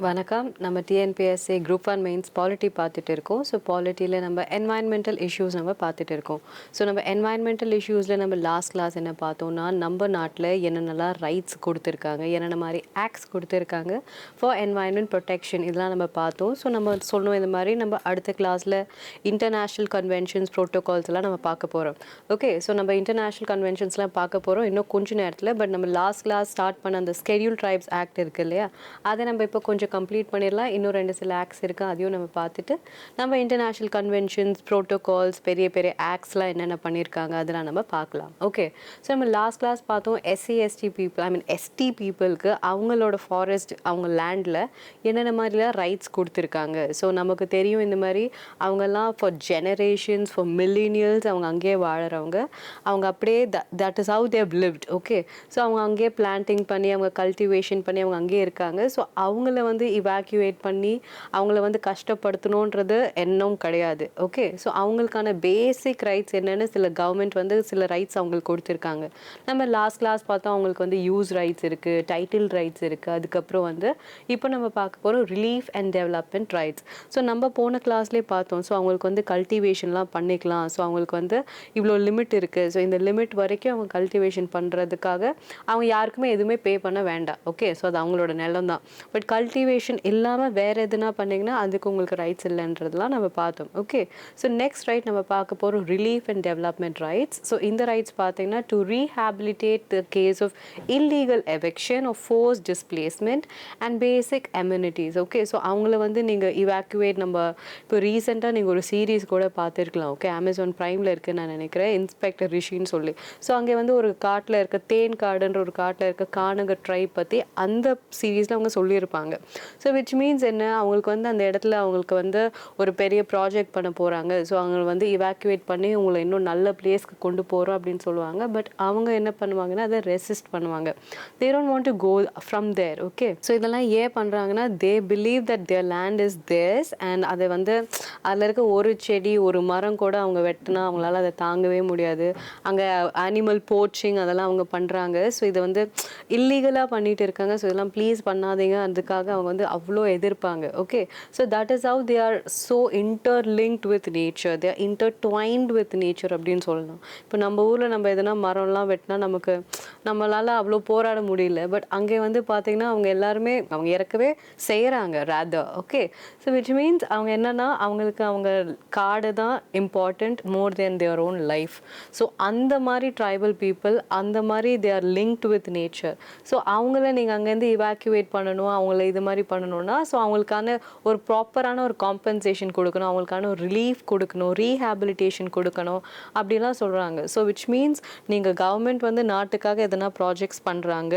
வணக்கம். நம்ம TNPSC group 1 mains polity பார்த்துட்டு இருக்கோம். ஸோ பாலிட்டியில் நம்ம என்வாயன்மெண்டல் இஷ்யூஸ் நம்ம பார்த்துட்டு இருக்கோம். ஸோ நம்ம என்வாயன்மெண்டல் இஷ்யூஸில் நம்ம லாஸ்ட் கிளாஸ் என்ன பார்த்தோம்னா, நம்ம நாட்டில் என்னென்னலாம் ரைட்ஸ் கொடுத்துருக்காங்க, என்னென்ன மாதிரி ஆக்ட்ஸ் கொடுத்துருக்காங்க ஃபார் என்வாயன்மெண்ட் ப்ரொடெக்ஷன், இதெல்லாம் நம்ம பார்த்தோம். ஸோ நம்ம சொன்னோம் இந்த மாதிரி நம்ம அடுத்த கிளாஸில் இன்டர்நேஷ்னல் கன்வென்ஷன்ஸ் ப்ரோட்டோகால்ஸ் எல்லாம் நம்ம பார்க்க போகிறோம். ஓகே, ஸோ நம்ம இன்டர்நேஷ்னல் கன்வென்ஷன்ஸ்லாம் பார்க்க போகிறோம் இன்னும் கொஞ்சம் நேரத்தில். பட் நம்ம லாஸ்ட் கிளாஸ் ஸ்டார்ட் பண்ண அந்த ஸ்கெடியூல் ட்ரைப்ஸ் ஆக்ட் இருக்குது இல்லையா, அதை நம்ம இப்போ கொஞ்சம் கம்ப்ளீட் பண்ணிடலாம். இன்னும் 2 சில ஆக்ட்ஸ் இருக்குது, அதையும் நம்ம பார்த்துட்டு நம்ம இன்டர்நேஷ்னல் கன்வென்ஷன்ஸ் ப்ரோட்டோகால்ஸ் பெரிய பெரிய ஆக்ட்ஸ்லாம் என்னென்ன பண்ணியிருக்காங்க அதெல்லாம் நம்ம பார்க்கலாம். ஓகே, ஸோ நம்ம லாஸ்ட் கிளாஸ் பார்த்தோம் SC/ST பீப்புள், ST பீப்புளுக்கு அவங்களோட ஃபாரஸ்ட் அவங்க லேண்டில் என்னென்ன மாதிரிலாம் ரைட்ஸ் கொடுத்துருக்காங்க. ஸோ நமக்கு தெரியும் இந்த மாதிரி அவங்கெல்லாம் ஃபார் ஜெனரேஷன்ஸ் ஃபார் மில்லினியல்ஸ் அவங்க அங்கேயே வாழறவங்க, அவங்க அப்படியே that is how they lived. Okay, so அவங்க அங்கேயே பிளான்டிங் பண்ணி அவங்க கல்டிவேஷன் பண்ணி அவங்க அங்கேயே இருக்காங்க. ஸோ அவங்கள வந்து இவாக்குவேட் பண்ணி அவங்கள வந்து கஷ்டப்படுத்தணுன்றது எண்ணம் கிடையாது. ஓகே, ஸோ அவங்களுக்கான பேசிக் ரைட்ஸ் என்னென்னு சில கவர்மெண்ட் வந்து சில ரைட்ஸ் அவங்களுக்கு கொடுத்துருக்காங்க. நம்ம லாஸ்ட் கிளாஸ் பார்த்தோம் அவங்களுக்கு வந்து யூஸ் ரைட்ஸ் இருக்குது, டைட்டில் ரைட்ஸ் இருக்குது. அதுக்கப்புறம் வந்து இப்போ நம்ம பார்க்க போகிறோம் relief and development rights. So நம்ம போன கிளாஸ்லேயே பார்த்தோம். ஸோ அவங்களுக்கு வந்து கல்டிவேஷன்லாம் பண்ணிக்கலாம். ஸோ அவங்களுக்கு வந்து இவ்வளோ லிமிட் இருக்குது. ஸோ இந்த லிமிட் வரைக்கும் அவங்க கல்டிவேஷன் பண்ணுறதுக்காக அவங்க யாருக்குமே எதுவுமே பே பண்ண வேண்டாம். ஓகே, ஸோ அது அவங்களோட நிலம் தான். பட் கல்டிவேஷன் இல்லாமல் வேறு எதுனா பண்ணிங்கன்னா அதுக்கு உங்களுக்கு ரைட்ஸ் இல்லைன்றதுலாம் நம்ம பார்த்தோம். ஓகே, ஸோ நெக்ஸ்ட் ரைட் நம்ம பார்க்க போகிறோம் relief and development rights. So இந்த ரைட்ஸ் பார்த்தீங்கன்னா to rehabilitate the case of illegal eviction of force displacement and basic amenities. Okay, so அவங்கள வந்து நீங்கள் இவாக்குவேட், நம்ம இப்போ ரீசெண்டாக நீங்கள் ஒரு சீரீஸ் கூட பார்த்துருக்கலாம். ஓகே, அமேசான் ப்ரைமில் இருக்குன்னு நான் நினைக்கிறேன், இன்ஸ்பெக்டர் ரிஷின்னு சொல்லி. ஸோ அங்கே வந்து ஒரு காட்டில் இருக்க தேன் காடுன்ற ஒரு காட்டில் இருக்க கானக ட்ரைப் பற்றி அந்த சீரீஸில் அவங்க சொல்லியிருப்பாங்க. ஸோ விச் மீன்ஸ் என்ன, அவங்களுக்கு வந்து அந்த இடத்துல அவங்களுக்கு வந்து ஒரு பெரிய ப்ராஜெக்ட் பண்ண போகிறாங்க. ஸோ அவங்க வந்து இவாக்குவேட் பண்ணி உங்களை இன்னும் நல்ல பிளேஸ்க்கு கொண்டு போகிறோம் அப்படின்னு சொல்லுவாங்க. பட் அவங்க என்ன பண்ணுவாங்கன்னா அதை ரெசிஸ்ட் பண்ணுவாங்க. They don't want to go from there. Okay, so இதெல்லாம் ஏன் பண்ணுறாங்கன்னா they believe that their land is theirs and அதை வந்து அதில் இருக்க ஒரு செடி ஒரு மரம் கூட அவங்க வெட்டினா அவங்களால அதை தாங்கவே முடியாது. அங்கே அனிமல் போச்சிங் அதெல்லாம் அவங்க பண்ணுறாங்க. ஸோ இதை வந்து இல்லீகலாக பண்ணிட்டு இருக்காங்க. ஸோ இதெல்லாம் ப்ளீஸ் பண்ணாதீங்க, அதுக்காக அவங்க வந்து அவ்வளோ எதிர்ப்பாங்க. Okay, so that is how they are so interlinked with nature, they are intertwined with nature அப்படின்னு சொல்லலாம். இப்போ நம்ம ஊரில் நம்ம எதனா மரம்லாம் வெட்டினா நமக்கு நம்மளால் அவ்வளோ போராட முடியல. பட் அங்கே வந்து பார்த்திங்கன்னா அவங்க எல்லாருமே அவங்க இறக்கவே செய்கிறாங்க rather. Okay, so which means அவங்க என்னென்னா அவங்களுக்கு அவங்க காடு தான் important more then their own life. So அந்த மாதிரி ட்ரைபல் பீப்புள் அந்த மாதிரி they are linked with nature. So அவங்கள நீங்கள் அங்கேருந்து இவாக்குவேட் பண்ணணும், அவங்கள இது மாதிரி பண்ணணும்னா ஸோ அவங்களுக்கான ஒரு ப்ராப்பரான ஒரு காம்பன்சேஷன் கொடுக்கணும், அவங்களுக்கான ஒரு ரிலீஃப் கொடுக்கணும், ரீஹாபிலிட்டேஷன் கொடுக்கணும் அப்படிலாம் சொல்கிறாங்க. ஸோ விச் மீன்ஸ் நீங்கள் கவர்மெண்ட் வந்து நாட்டுக்காக எதனா ப்ராஜெக்ட்ஸ் பண்ணுறாங்க,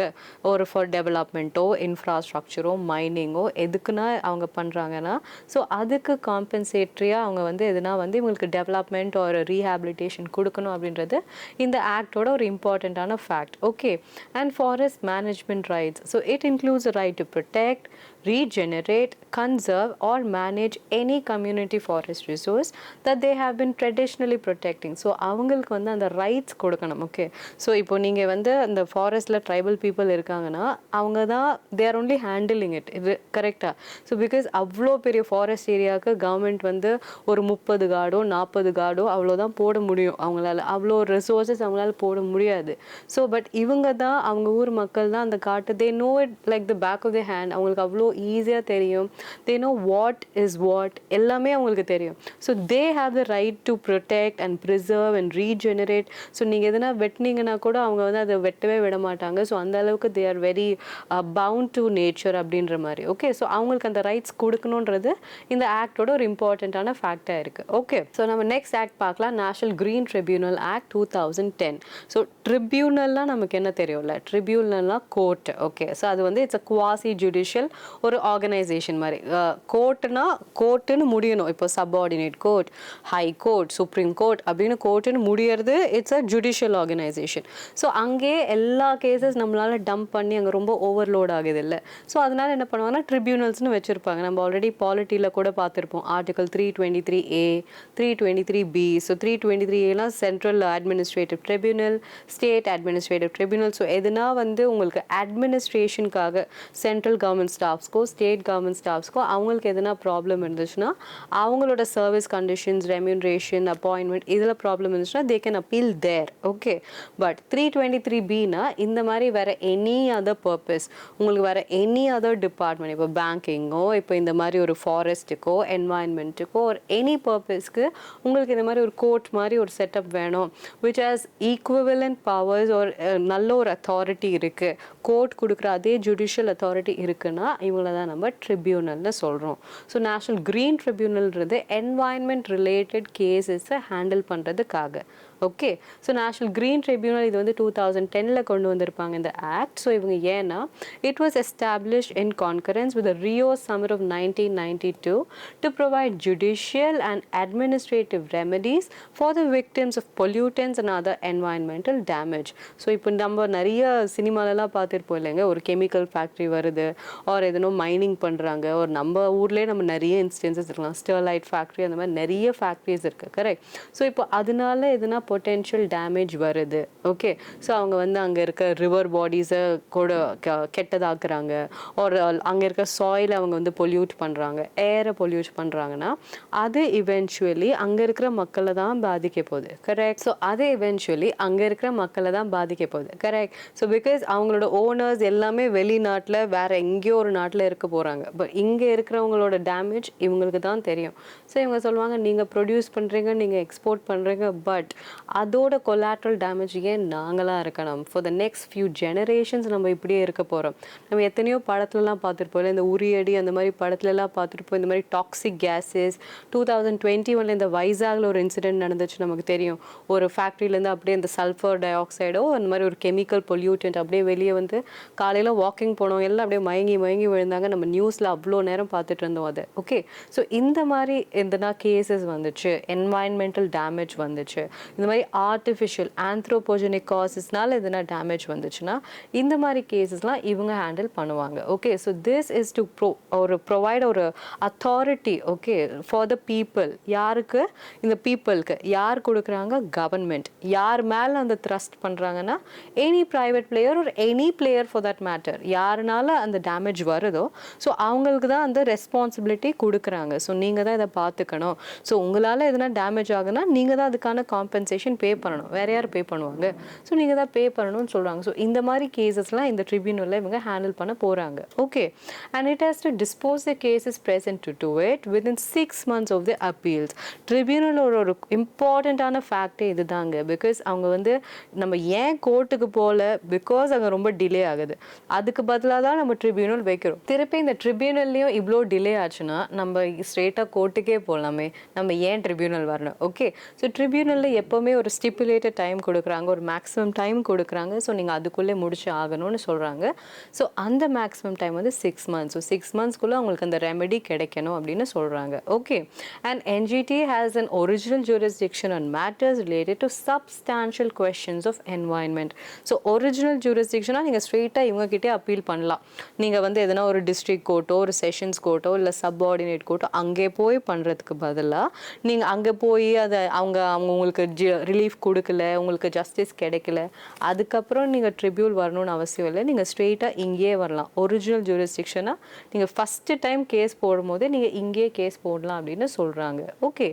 ஒரு ஃபார் டெவலப்மெண்ட்டோ இன்ஃப்ராஸ்ட்ரக்சரோ மைனிங்கோ எதுக்குன்னா அவங்க பண்ணுறாங்கன்னா ஸோ அதுக்கு காம்பன்சேட்ரியாக அவங்க வந்து எதுனா வந்து இவங்களுக்கு டெவலப்மெண்ட் ஒரு ரீஹாபிலிட்டேஷன் கொடுக்கணும் அப்படின்றது இந்த ஆக்டோட ஒரு இம்பார்ட்டண்ட்டான fact. Okay, and forest management rights. So it includes the right to protect, regenerate, conserve or manage any community forest resource that they have been traditionally protecting. So அவங்களுக்கு வந்து அந்த ரைட்ஸ் கொடுக்கணும். ஓகே, ஸோ இப்போ நீங்கள் வந்து அந்த ஃபாரஸ்ட்டில் tribal people இருக்காங்கன்னா அவங்க தான் they are only handling it. இது கரெக்டாக. ஸோ பிகாஸ் அவ்வளோ பெரிய ஃபாரஸ்ட் ஏரியாவுக்கு கவர்மெண்ட் வந்து ஒரு 30 கார்டோ 40 கார்டோ அவ்வளோதான் போட முடியும். அவங்களால அவ்வளோ ரிசோர்ஸஸ் அவங்களால போட முடியாது. ஸோ பட் இவங்க தான் அவங்க ஊர் மக்கள் தான் அந்த காட்டு they know it like the back of the hand. அவங்களுக்கு அவ்வளோ ஈஸியாக தெரியும். They know what is what எல்லாமே அவங்களுக்கு தெரியும். So they have the right to protect and preserve and regenerate. So நீங்கள் எதனா வெட்டினீங்கன்னா கூட அவங்க வந்து அதை வெட்டவே விட மாட்டாங்க. ஸோ அந்த அளவுக்கு they are very bound to nature அப்படின்ற மாதிரி. ஓகே, ஸோ அவங்களுக்கு அந்த ரைட்ஸ் கொடுக்கணுன்றது இந்த ஆக்டோட ஒரு இம்பார்ட்டண்ட்டான ஃபேக்டாக இருக்குது. ஓகே, ஸோ நம்ம நெக்ஸ்ட் ஆக்ட் பார்க்கலாம். National green tribunal act 2010. So ட்ரிபியூனல்லாம் நமக்கு என்ன தெரியும்ல, ட்ரிபியூனல்லாம் கோர்ட். ஓகே, ஸோ அது வந்து இட்ஸ் அ குவாசி ஜுடிஷியல் ஒரு ஆர்கனைசேஷன் மாதிரி. கோர்ட்னா கோர்ட்டுன்னு முடியணும். இப்போ subordinate court, high court, supreme court அப்படின்னு கோர்ட்டுன்னு முடியறது it's a judicial organisation. So அங்கேயே எல்லா கேசஸ் நம்மளால டம்ப் பண்ணி அங்கே ரொம்ப ஓவர்லோட் ஆகுது இல்லை. ஸோ அதனால என்ன பண்ணுவாங்கன்னா ட்ரிபியூனல்ஸ்னு வச்சுருப்பாங்க. நம்ம ஆல்ரெடி பாலிட்டியில் கூட பார்த்துருப்போம். Article 323A 323B. ஸோ 323Aலாம் central administrative tribunal, state administrative tribunal. So எதுனா வந்து உங்களுக்கு அட்மினிஸ்ட்ரேஷனுக்காக சென்ட்ரல் கவர்மெண்ட் ஸ்டாஃப்ஸ் ஸ்டாஃப்ஸ்க்கோ ஸ்டேட் கவர்மெண்ட் ஸ்டாஃப்ஸ்க்கோ அவங்களுக்கு எதனா ப்ராப்ளம் இருந்துச்சுன்னா அவங்களோட சர்வீஸ் கண்டிஷன்ஸ் ரெம்யூனரேஷன் அப்பாயின்மெண்ட் இதில் ப்ராப்ளம் இருந்துச்சுன்னா they can appeal there. Okay, but 323B இந்த மாதிரி வேறு எனி அதர் பர்பஸ் உங்களுக்கு வேறு எனி அதர் டிபார்ட்மெண்ட் இப்போ பேங்கிங்கோ இப்போ இந்த மாதிரி ஒரு ஃபாரஸ்ட்டுக்கோ என்வாயன்மெண்ட்டுக்கோ ஒரு எனி பர்பஸ்க்கு உங்களுக்கு இந்த மாதிரி ஒரு கோர்ட் மாதிரி ஒரு செட்டப் வேணும் விச் ஹாஸ் ஈக்குவலண்ட் பவர்ஸ் ஒரு நல்ல ஒரு அத்தாரிட்டி இருக்குது, கோர்ட் கொடுக்குற அதே ஜுடிஷியல் அத்தாரிட்டி இருக்குன்னா இவங்கள தான் நம்ம ட்ரிபியூனல்னு சொல்கிறோம். ஸோ நேஷ்னல் க்ரீன் ட்ரிபியூனல்ன்றது என்வாயன்மெண்ட் ரிலேட்டட் கேசஸை ஹேண்டில் பண்ணுறதுக்காக. Okay, so national green tribunal இது வந்து 2010 கொண்டு வந்திருப்பாங்க இந்த ஆக்ட். ஸோ இவங்க ஏன்னா it was established in concurrence with Rio summit of 1992 to provide judicial and administrative remedies for the victims of pollutants and other environmental damage. So இப்போ நம்ம நிறைய சினிமாலெலாம் பார்த்துருப்போம் இல்லைங்க, ஒரு கெமிக்கல் ஃபேக்ட்ரி வருது ஒரு எதனோ மைனிங் பண்ணுறாங்க, ஒரு நம்ம ஊர்லேயே நம்ம நிறைய இன்ஸ்டன்சஸ் இருக்கலாம், ஸ்டெர்லைட் ஃபேக்ட்ரி அந்த மாதிரி நிறைய ஃபேக்ட்ரிஸ் இருக்குது. கரெக்ட். ஸோ இப்போ அதனால எதுனா பொட்டென்ஷியல் டேமேஜ் வருது. ஓகே, ஸோ அவங்க வந்து அங்கே இருக்க ரிவர் பாடிஸை கூட கெட்டதாக்குறாங்க, ஒரு அங்கே இருக்க சாயிலை அவங்க வந்து பொல்யூட் பண்ணுறாங்க, ஏரை பொல்யூட் பண்ணுறாங்கன்னா அது இவென்ச்சுவலி அங்கே இருக்கிற மக்களை தான் பாதிக்க போகுது. கரெக்ட். ஸோ அது இவென்ச்சுவலி அங்கே இருக்கிற மக்களை தான் பாதிக்க போகுது. கரெக்ட். ஸோ பிகாஸ் அவங்களோட ஓனர்ஸ் எல்லாமே வெளிநாட்டில் வேற எங்கேயோ ஒரு நாட்டில் இருக்க போகிறாங்க, பட் இங்கே இருக்கிறவங்களோட டேமேஜ் இவங்களுக்கு தான் தெரியும். ஸோ இவங்க சொல்லுவாங்க நீங்கள் ப்ரொடியூஸ் பண்ணுறீங்க, நீங்கள் எக்ஸ்போர்ட் பண்ணுறீங்க, பட் அதோட கொலாட்ரல் டேமேஜ் ஏன் நாங்களாக இருக்கணும்? For the next few generations நம்ம இப்படியே இருக்க போகிறோம். நம்ம எத்தனையோ படத்துலலாம் பார்த்துருப்போம், இந்த உரியடி அந்த மாதிரி படத்துலலாம் பார்த்துருப்போம். இந்த மாதிரி டாக்ஸிக் கேஸஸ் 2021 இந்த வைசாகில் ஒரு இன்சிடென்ட் நடந்துச்சு, நமக்கு தெரியும். ஒரு ஃபேக்ட்ரியிலேருந்து அப்படியே இந்த சல்ஃபர் டை ஆக்சைடோ அந்த மாதிரி ஒரு கெமிக்கல் பொல்யூட்டன்ட் அப்படியே வெளியே வந்து காலையில் வாக்கிங் போனோம் எல்லாம் அப்படியே மயங்கி மயங்கி விழுந்தாங்க. நம்ம நியூஸில் அவ்வளோ நேரம் பார்த்துட்டு இருந்தோம் அதை. ஓகே, ஸோ இந்த மாதிரி எந்தனா கேசஸ் வந்துச்சு, என்வாயன்மெண்டல் டேமேஜ் வந்துச்சு, இந்த மாதிரி ஆர்டிஃபிஷியல் ஆந்த்ரோபோஜெனிக் காசஸ்னால எதனா டேமேஜ் வந்துச்சுன்னா இந்த மாதிரி கேசஸ்லாம் இவங்க ஹேண்டில் பண்ணுவாங்க. Okay, so this is to provide ஒரு authority. Okay, for the people. யாருக்கு? இந்த பீப்புளுக்கு. யார் கொடுக்குறாங்க? கவர்மெண்ட். யார் மேலே அந்த த்ரஸ்ட் பண்ணுறாங்கன்னா எனி ப்ரைவேட் பிளேயர் ஒரு any player for that matter, யாருனால அந்த டேமேஜ் வருதோ ஸோ அவங்களுக்கு தான் அந்த ரெஸ்பான்சிபிலிட்டி கொடுக்குறாங்க. ஸோ நீங்கள் தான் இதை பார்த்துக்கணும். ஸோ உங்களால் எதனா டேமேஜ் ஆகுனா நீங்கள் தான் அதுக்கான காம்பன்சேஷன் பே பண்ணணும். வேறு யார் பே பண்ணுவாங்க? ஸோ நீங்கள் தான் பே பண்ணணும்னு சொல்கிறாங்க. ஸோ இந்த மாதிரி கேசஸ்லாம் இந்த ட்ரிபியூனலில் இவங்க ஹேண்டில் பண்ண போகிறாங்க. Okay, and it has to dispose the cases present to it within 6 months of the appeals. ட்ரிபியூனலோட ஒரு இம்பார்ட்டண்ட்டான ஃபேக்டே இது தாங்க. பிகாஸ் அவங்க வந்து நம்ம ஏன் கோர்ட்டுக்கு போகல, பிகாஸ் அங்கே ரொம்ப டிலே ஆகுது, அதுக்கு பதிலாக தான் நம்ம ட்ரிபியூனல் வைக்கிறோம். திருப்பி இந்த ட்ரிபியூனல்லையும் இவ்வளோ டிலே ஆச்சுன்னா நம்ம ஸ்ட்ரெயிட்டாக கோர்ட்டுக்கே போகலாமே, நம்ம ஏன் ட்ரிபியூனல் வரணும்? ஓகே, ஸோ ட்ரிபியூனலில் எப்போவுமே ஒரு ஸ்டிப்புலேட்டட் டைம் கொடுக்குறாங்க, ஒரு மேக்ஸிமம் டைம் கொடுக்குறாங்க. ஸோ நீங்கள் அதுக்குள்ளே முடிச்சு ஆகணும்னு சொல்கிறாங்க. ஸோ அந்த மேக்ஸிமம் டைம் வந்து 6 months. ஸோ 6 monthsக்குள்ளே அவங்களுக்கு அந்த ரெமெடி கிடைக்கணும் அப்படின்னு சொல்கிறாங்க. Okay, and NGT has an original jurisdiction on matters related to substantial questions of environment. So original ஜூரிஸ்டிக்ஷனாக நீங்கள் ஸ்ட்ரெயிட்டாக இவங்ககிட்டே அப்பீல் பண்ணலாம். நீங்கள் வந்து எதனா ஒரு டிஸ்ட்ரிக்ட் கோர்ட்டோ ஒரு செஷன்ஸ் கோர்ட்டோ இல்லை சப்ஆர்டினேட் கோர்ட்டோ அங்கே போய் பண்ணுறதுக்கு பதிலாக நீங்கள் அங்கே போய் அதை அவங்க உங்களுக்கு ரிலீஃப் கொடுக்கல, உங்களுக்கு ஜஸ்டிஸ் கிடைக்கல, அதுக்கப்புறம் நீங்கள் ட்ரிபியூல் வரணும்னு அவசியம் இல்லை. நீங்கள் ஸ்ட்ரெயிட்டாக இங்கேயே வரலாம். ஒரிஜினல் ஜூரிஸ்டிக்ஷனாக நீங்கள் ஃபஸ்ட்டு டைம் கேஸ் போடும்போது நீங்கள் இங்கேயே கேஸ் போடலாம் அப்படின்னு சொல்கிறாங்க. Okay,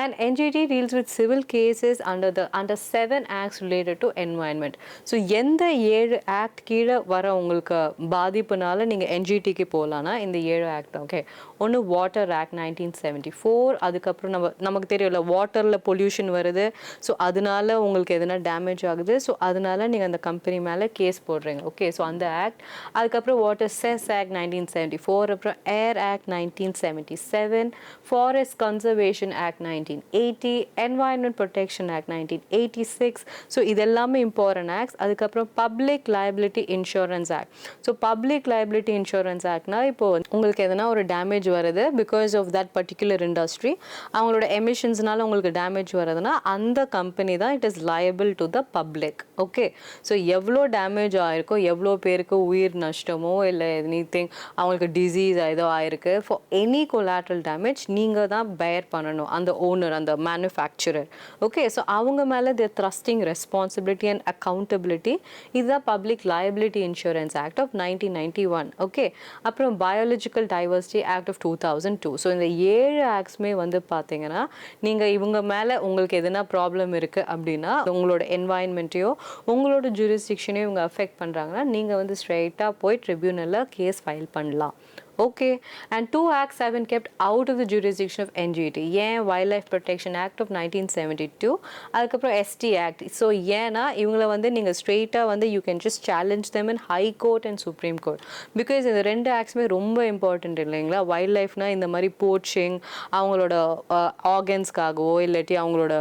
and NGT deals with civil cases under 7 acts related to environment. So எந்த 7 ஆக்ட் கீழே வர உங்களுக்கு பாதிப்புனால நீங்கள் NGTக்கு போகலான்னா இந்த 7 ஆக்ட். ஓகே, ஒன்று வாட்டர் ஆக்ட் 1974. அதுக்கப்புறம் நமக்கு தெரியும்ல வாட்டரில் பொல்யூஷன் வருது, ஸோ அதனால உங்களுக்கு எதனா டேமேஜ் ஆகுது, ஸோ அதனால நீங்கள் அந்த கம்பெனி மேலே கேஸ் போடுறீங்க. ஓகே, ஸோ அந்த ஆக்ட். அதுக்கப்புறம் வாட்டர் செஸ் ஆக்ட் 1974, அப்புறம் air act 1977, forest conservation act 1980, environment protection act 1986. So இதெல்லாமே இம்பார்ட்டன்ட் ஆக்ட்ஸ். அதுக்கப்புறம் public liability insurance act. So public liability insurance ஆக்ட்னா இப்போ உங்களுக்கு எதனா ஒரு டேமேஜ் வருது because of that particular industry, அவங்களோட எமிஷன்ஸ்னால உங்களுக்கு டேமேஜ் வருதுன்னா அந்த கம்பெனி தான் it is liable to the public. Okay, so எவ்வளோ டேமேஜ் ஆயிருக்கோ, எவ்வளோ பேருக்கு உயிர் நஷ்டமோ இல்லை எனிதிங் அவங்களுக்கு டிசீஸ் ஏதோ ஆயிருக்கு, ஃபார் எனி கொலாட்ரல் டேமேஜ் நீங்கள் தான் பேர் பண்ணணும், அந்த ஓனர், அந்த மேனுஃபேக்சரர். ஓகே, ஸோ அவங்க மேலே the thrusting responsibility and accountability. இதுதான் public liability insurance act of 1991. Okay, அப்புறம் biological diversity act of 2002. So இந்த 7 ஆக்ட்ஸுமே வந்து பார்த்தீங்கன்னா நீங்கள் இவங்க மேலே உங்களுக்கு எதனா ப்ராப்ளம் இருக்குது அப்படின்னா, உங்களோட என்வாயன்மெண்ட்டையோ உங்களோட ஜூரிஸ்டிக்ஷனையும் இவங்க அஃபெக்ட் பண்ணுறாங்கன்னா நீங்கள் வந்து ஸ்ட்ரெயிட்டாக போய் ட்ரிபியூனலில் கேஸ் ஃபைல் பண்ணலாம். Okay, and 2 acts have been kept out of the jurisdiction of NGT. ஏன் Wildlife Protection Act of 1972, அதுக்கப்புறம் ST Act. ஸோ ஏன்னா இவங்களை வந்து நீங்கள் ஸ்ட்ரெயிட்டாக வந்து you can just challenge them in high court and supreme court. Because இந்த 2 ஆக்ட்ஸுமே ரொம்ப இம்பார்ட்டன்ட் இல்லைங்களா? வைல்ட் லைஃப்னா இந்த மாதிரி போச்சிங், அவங்களோட ஆர்கன்ஸ்க்காகவோ இல்லாட்டி அவங்களோட